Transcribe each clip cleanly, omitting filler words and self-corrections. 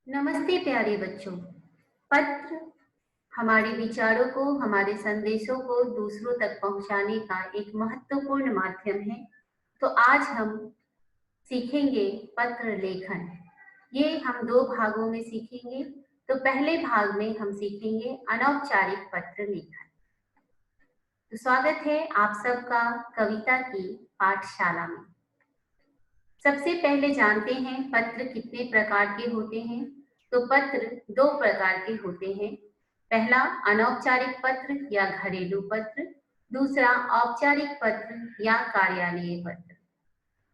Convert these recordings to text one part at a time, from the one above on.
नमस्ते प्यारे बच्चों। पत्र हमारे विचारों को, हमारे संदेशों को दूसरों तक पहुंचाने का एक महत्वपूर्ण माध्यम है। तो आज हम सीखेंगे पत्र लेखन। ये हम दो भागों में सीखेंगे। तो पहले भाग में हम सीखेंगे अनौपचारिक पत्र लेखन। तो स्वागत है आप सबका कविता की पाठशाला में। सबसे पहले जानते हैं पत्र कितने प्रकार के होते हैं। तो पत्र दो प्रकार के होते हैं। पहला अनौपचारिक पत्र या घरेलू पत्र, दूसरा औपचारिक पत्र या कार्यालयीय पत्र।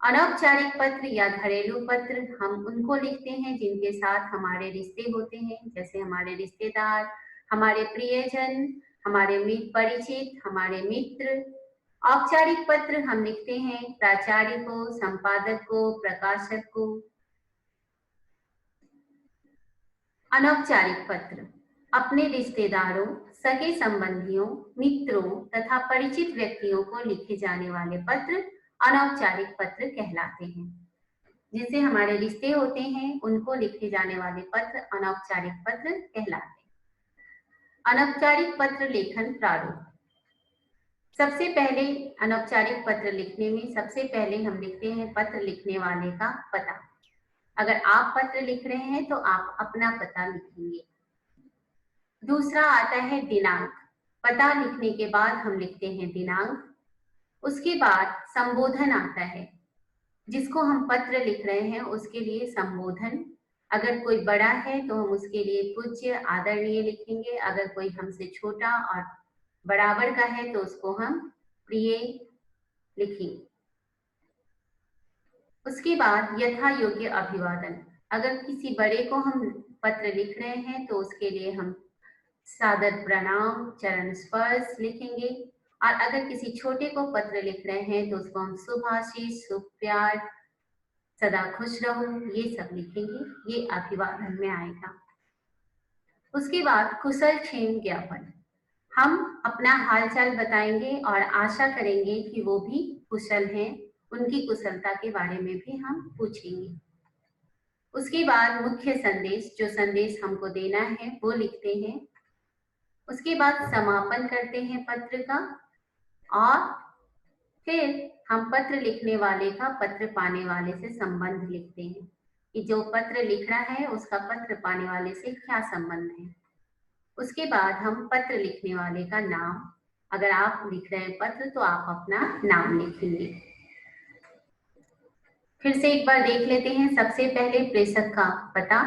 अनौपचारिक पत्र या घरेलू पत्र हम उनको लिखते हैं जिनके साथ हमारे रिश्ते होते हैं, जैसे हमारे रिश्तेदार, हमारे प्रियजन, हमारे मित्र परिचित, हमारे मित्र। औपचारिक पत्र हम लिखते हैं प्राचार्य को, संपादक को, प्रकाशक को। अनौपचारिक पत्र अपने रिश्तेदारों, सगे संबंधियों, मित्रों तथा परिचित व्यक्तियों को लिखे जाने वाले पत्र अनौपचारिक पत्र कहलाते हैं। जिनसे हमारे रिश्ते होते हैं उनको लिखे जाने वाले पत्र अनौपचारिक पत्र कहलाते हैं। अनौपचारिक पत्र लेखन प्रारूप। सबसे पहले अनौपचारिक पत्र लिखने में सबसे पहले हम लिखते हैं पत्र लिखने वाले का पता। अगर आप पत्र लिख रहे हैं तो आप अपना पता लिखेंगे। दूसरा आता है दिनांक। पता लिखने के बाद हम लिखते हैं दिनांक। उसके बाद संबोधन आता है। जिसको हम पत्र लिख रहे हैं उसके लिए संबोधन। अगर कोई बड़ा है तो हम उसके लिए पूज्य आदरणीय लिखेंगे। अगर कोई हमसे छोटा और बराबर का है तो उसको हम प्रिय लिखेंगे। उसके बाद यथा योग्य अभिवादन। अगर किसी बड़े को हम पत्र लिख रहे हैं तो उसके लिए हम सादर प्रणाम, चरण स्पर्श लिखेंगे। और अगर किसी छोटे को पत्र लिख रहे हैं तो उसको हम शुभ आशीष, शुभ प्यार, सदा खुश रहो, ये सब लिखेंगे। ये अभिवादन में आएगा। उसके बाद कुशल क्षेम ज्ञापन। हम अपना हालचाल बताएंगे और आशा करेंगे कि वो भी कुशल हैं। उनकी कुशलता के बारे में भी हम पूछेंगे। उसके बाद मुख्य संदेश, जो संदेश हमको देना है वो लिखते हैं। उसके बाद समापन करते हैं पत्र का। और फिर हम पत्र लिखने वाले का पत्र पाने वाले से संबंध लिखते हैं कि जो पत्र लिख रहा है उसका पत्र पाने वाले से क्या संबंध है। उसके बाद हम पत्र लिखने वाले का नाम, अगर आप लिख रहे हैं पत्र तो आप अपना नाम लिखेंगे। फिर से एक बार देख लेते हैं। सबसे पहले प्रेषक का पता,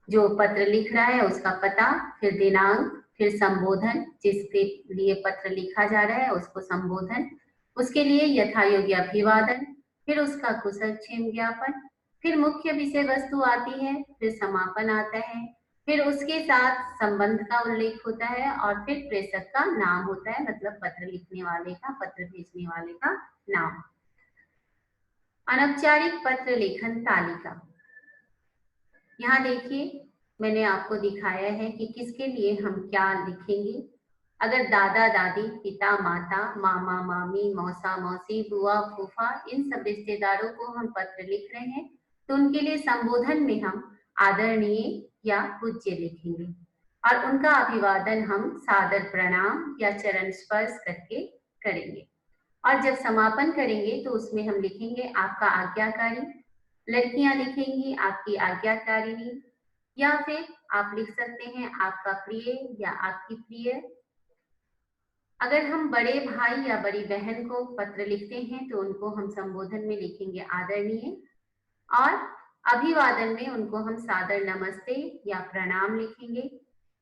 जो पत्र लिख रहा है उसका पता, फिर दिनांक, फिर संबोधन, जिसके लिए पत्र लिखा जा रहा है उसको संबोधन, उसके लिए यथायोग्य अभिवादन, फिर उसका कुशल क्षेम ज्ञापन, फिर मुख्य विषय वस्तु आती है, फिर समापन आता है, फिर उसके साथ संबंध का उल्लेख होता है और फिर प्रेषक का नाम होता है, मतलब पत्र लिखने वाले का, पत्र भेजने वाले का नाम। अनौपचारिक पत्र लेखन तालिका। यहाँ देखिए मैंने आपको दिखाया है कि किसके लिए हम क्या लिखेंगे। अगर दादा दादी, पिता माता, मामा मामी, मौसा मौसी, बुआ फूफा, इन सब रिश्तेदारों को हम पत्र लिख रहे हैं तो उनके लिए संबोधन में हम आदरणीय या पूज्य लिखेंगे और उनका अभिवादन हम सादर प्रणाम या चरण स्पर्श करके करेंगे। और जब समापन करेंगे तो उसमें हम लिखेंगे आपका आज्ञाकारी। लड़कियां लिखेंगी आपकी आज्ञाकारिणी, या फिर आप लिख सकते हैं आपका प्रिय या आपकी प्रिय। अगर हम बड़े भाई या बड़ी बहन को पत्र लिखते हैं तो उनको हम संबोधन में लिखेंगे आदरणीय और अभिवादन में उनको हम सादर नमस्ते या प्रणाम लिखेंगे।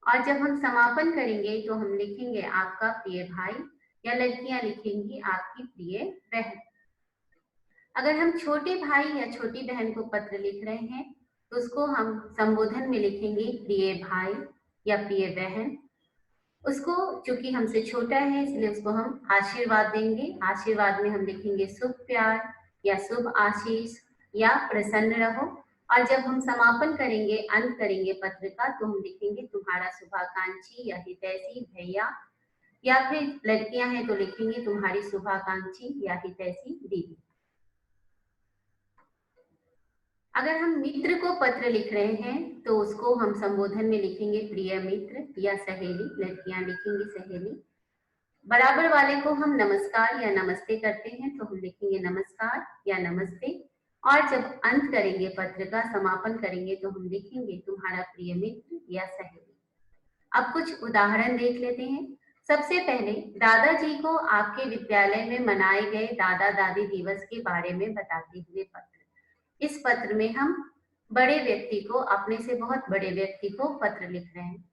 और जब हम समापन करेंगे तो हम लिखेंगे आपका प्रिय भाई, या लड़कियां लिखेंगी आपकी प्रिय बहन। अगर हम छोटे भाई या छोटी बहन को पत्र लिख रहे हैं तो उसको हम संबोधन में लिखेंगे प्रिय भाई या प्रिय बहन। उसको चूंकि हमसे छोटा है इसलिए उसको हम आशीर्वाद देंगे। आशीर्वाद में हम लिखेंगे शुभ प्यार या शुभ आशीष या प्रसन्न रहो। और जब हम समापन करेंगे, अंत करेंगे पत्र का, तो हम लिखेंगे तुम्हारा शुभाकांक्षी या हितैषी भैया, या फिर लड़कियां हैं तो लिखेंगे तुम्हारी शुभाकांक्षी या हितैषी दीदी। अगर हम मित्र को पत्र लिख रहे हैं तो उसको हम संबोधन में लिखेंगे प्रिय मित्र या सहेली, लड़कियां लिखेंगी सहेली। बराबर वाले को हम नमस्कार या नमस्ते करते हैं तो हम लिखेंगे नमस्कार या नमस्ते। और जब अंत करेंगे, पत्र का समापन करेंगे, तो हम लिखेंगे तुम्हारा प्रिय मित्र या सहेली। अब कुछ उदाहरण देख लेते हैं। सबसे पहले दादाजी को आपके विद्यालय में मनाए गए दादा दादी दिवस के बारे में बताते हुए पत्र। इस पत्र में हम बड़े व्यक्ति को, अपने से बहुत बड़े व्यक्ति को पत्र लिख रहे हैं।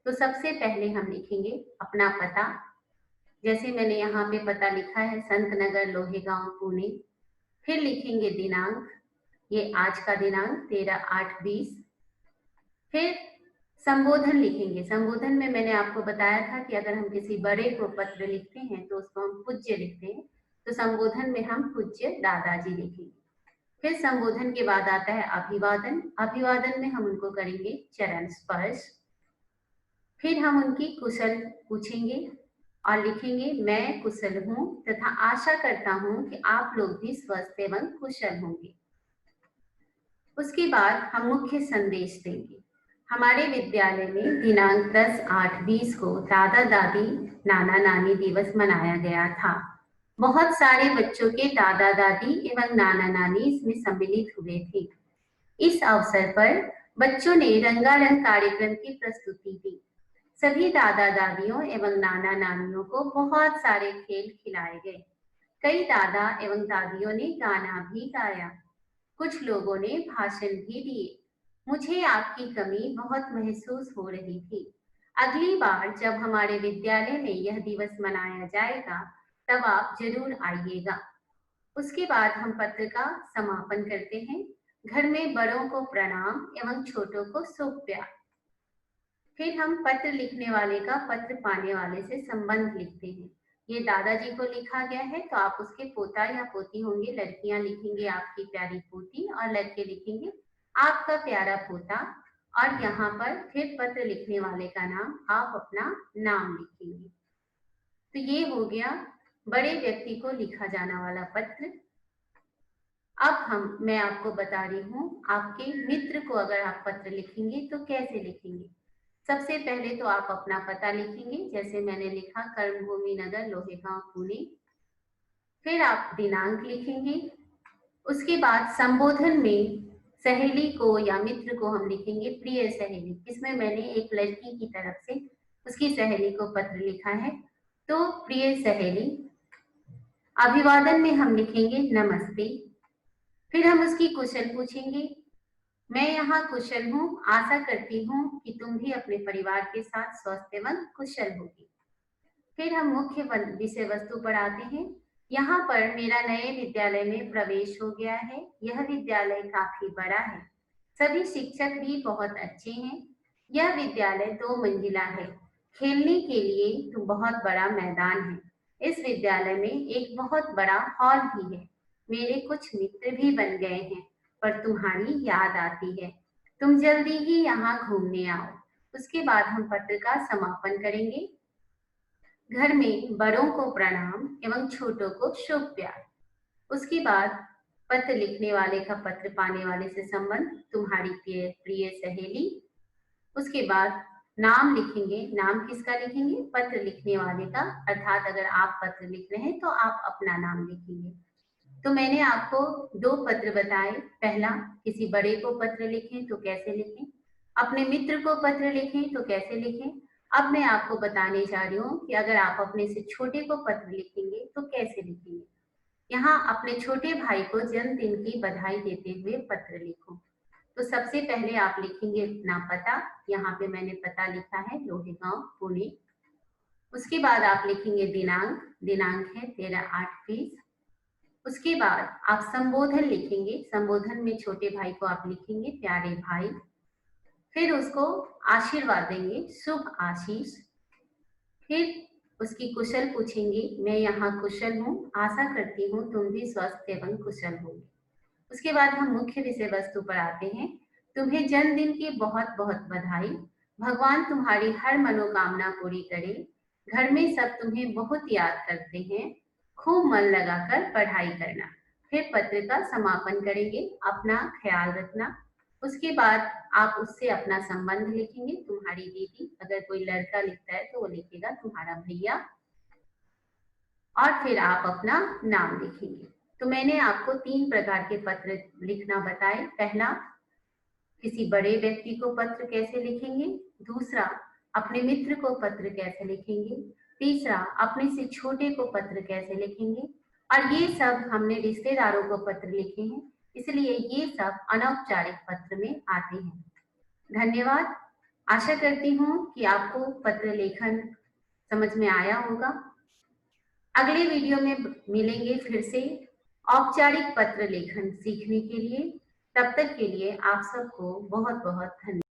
तो सबसे पहले हम लिखेंगे अपना पता। जैसे मैंने यहाँ पे पता लिखा है, संत नगर, लोहेगांव, पुणे। फिर लिखेंगे दिनांक, ये आज का दिनांक 13/8/20। फिर संबोधन लिखेंगे। संबोधन में मैंने आपको बताया था कि अगर हम किसी बड़े को पत्र लिखते हैं तो उसको हम पूज्य लिखते हैं, तो संबोधन में हम पूज्य दादाजी लिखेंगे। फिर संबोधन के बाद आता है अभिवादन। अभिवादन में हम उनको करेंगे चरण स्पर्श। फिर हम उनकी कुशल पूछेंगे और लिखेंगे मैं कुशल हूँ तथा आशा करता हूँ कि आप लोग भी स्वस्थ एवं कुशल होंगे। उसके बाद हम मुख्य संदेश देंगे। हमारे विद्यालय में दिनांक 10/8/20 को दादा दादी नाना नानी दिवस मनाया गया था। बहुत सारे बच्चों के दादा दादी एवं नाना नानी इसमें सम्मिलित हुए थे। इस अवसर पर बच्चों ने रंगारंग कार्यक्रम की प्रस्तुति दी। सभी दादा दादियों एवं नाना नानियों को बहुत सारे खेल खिलाए गए। कई दादा एवं दादियों ने गाना भी गाया। कुछ लोगों ने भाषण भी दिए। मुझे आपकी कमी बहुत महसूस हो रही थी। अगली बार जब हमारे विद्यालय में यह दिवस मनाया जाएगा तब आप जरूर आइएगा। उसके बाद हम पत्र का समापन करते हैं। घर में बड़ों को प्रणाम एवं छोटों को शुभ प्यार। फिर हम पत्र लिखने वाले का पत्र पाने वाले से संबंध लिखते हैं। ये दादाजी को लिखा गया है तो आप उसके पोता या पोती होंगे। लड़कियां लिखेंगे आपकी प्यारी पोती और लड़के लिखेंगे आपका प्यारा पोता। और यहाँ पर फिर पत्र लिखने वाले का नाम, आप अपना नाम लिखेंगे। तो ये हो गया बड़े व्यक्ति को लिखा जाना वाला पत्र। अब मैं आपको बता रही हूँ आपके मित्र को अगर आप पत्र लिखेंगे तो कैसे लिखेंगे। सबसे पहले तो आप अपना पता लिखेंगे, जैसे मैंने लिखा कर्मभूमि नगर, लोहेगांव, पुणे। फिर आप दिनांक लिखेंगे। उसके बाद संबोधन में सहेली को या मित्र को हम लिखेंगे प्रिय सहेली। इसमें मैंने एक लड़की की तरफ से उसकी सहेली को पत्र लिखा है, तो प्रिय सहेली। अभिवादन में हम लिखेंगे नमस्ते। फिर हम उसकी कुशल पूछेंगे, मैं यहाँ कुशल हूँ, आशा करती हूँ कि तुम भी अपने परिवार के साथ स्वस्थ एवं कुशल होगी। फिर हम मुख्य विषय वस्तु पर आते हैं। यहाँ पर मेरा नए विद्यालय में प्रवेश हो गया है। यह विद्यालय काफी बड़ा है। सभी शिक्षक भी बहुत अच्छे हैं। यह विद्यालय 2 मंजिला है। खेलने के लिए तो बहुत बड़ा मैदान है। इस विद्यालय में एक बहुत बड़ा हॉल भी है। मेरे कुछ मित्र भी बन गए हैं, पर तुम्हारी याद आती है। तुम जल्दी ही यहाँ घूमने आओ। उसके बाद हम पत्र का समापन करेंगे। घर में बड़ों को प्रणाम एवं छोटों को शुभ प्यार। उसके बाद पत्र लिखने वाले का पत्र पाने वाले से संबंध, तुम्हारी प्रिय सहेली। उसके बाद नाम लिखेंगे। नाम किसका लिखेंगे? पत्र लिखने वाले का, अर्थात अगर आप पत्र लिख रहे हैं तो आप अपना नाम लिखेंगे। तो मैंने आपको 2 पत्र बताए। पहला, किसी बड़े को पत्र लिखें तो कैसे लिखें, अपने मित्र को पत्र लिखें तो कैसे लिखें। अब मैं आपको बताने जा रही हूँ कि अगर आप अपने से छोटे को पत्र लिखेंगे तो कैसे लिखेंगे। यहाँ अपने छोटे भाई को जन्मदिन की बधाई देते हुए पत्र लिखो। तो सबसे पहले आप लिखेंगे अपना पता। यहाँ पे मैंने पता लिखा है लोहेगांव, पुणे। उसके बाद आप लिखेंगे दिनांक। दिनांक है 13/8/20। उसके बाद आप संबोधन लिखेंगे। संबोधन में छोटे भाई को आप लिखेंगे प्यारे भाई। फिर उसको आशीर्वाद देंगे, शुभ आशीष। फिर उसकी कुशल पूछेंगे, मैं यहाँ कुशल हूँ, आशा करती हूँ तुम भी स्वस्थ एवं कुशल होगे। उसके बाद हम मुख्य विषय वस्तु पर आते हैं। तुम्हें जन्मदिन की बहुत बहुत बधाई। भगवान तुम्हारी हर मनोकामना पूरी करे। घर में सब तुम्हें बहुत याद करते हैं। खूब मन लगाकर पढ़ाई करना। फिर पत्र का समापन करेंगे। अपना ख्याल रखना। उसके बाद आप उससे अपना संबंध लिखेंगे, तुम्हारी दीदी। अगर कोई लड़का लिखता है तो वो लिखेगा तुम्हारा भैया, और फिर आप अपना नाम लिखेंगे। तो मैंने आपको 3 प्रकार के पत्र लिखना बताए। पहला, किसी बड़े व्यक्ति को पत्र कैसे लिखेंगे। दूसरा, अपने मित्र को पत्र कैसे लिखेंगे। तीसरा, अपने से छोटे को पत्र कैसे लिखेंगे। और ये सब हमने रिश्तेदारों को पत्र लिखे हैं, इसलिए ये सब अनौपचारिक पत्र में आते हैं। धन्यवाद। आशा करती हूँ कि आपको पत्र लेखन समझ में आया होगा। अगले वीडियो में मिलेंगे फिर से औपचारिक पत्र लेखन सीखने के लिए। तब तक के लिए आप सबको बहुत बहुत धन्यवाद।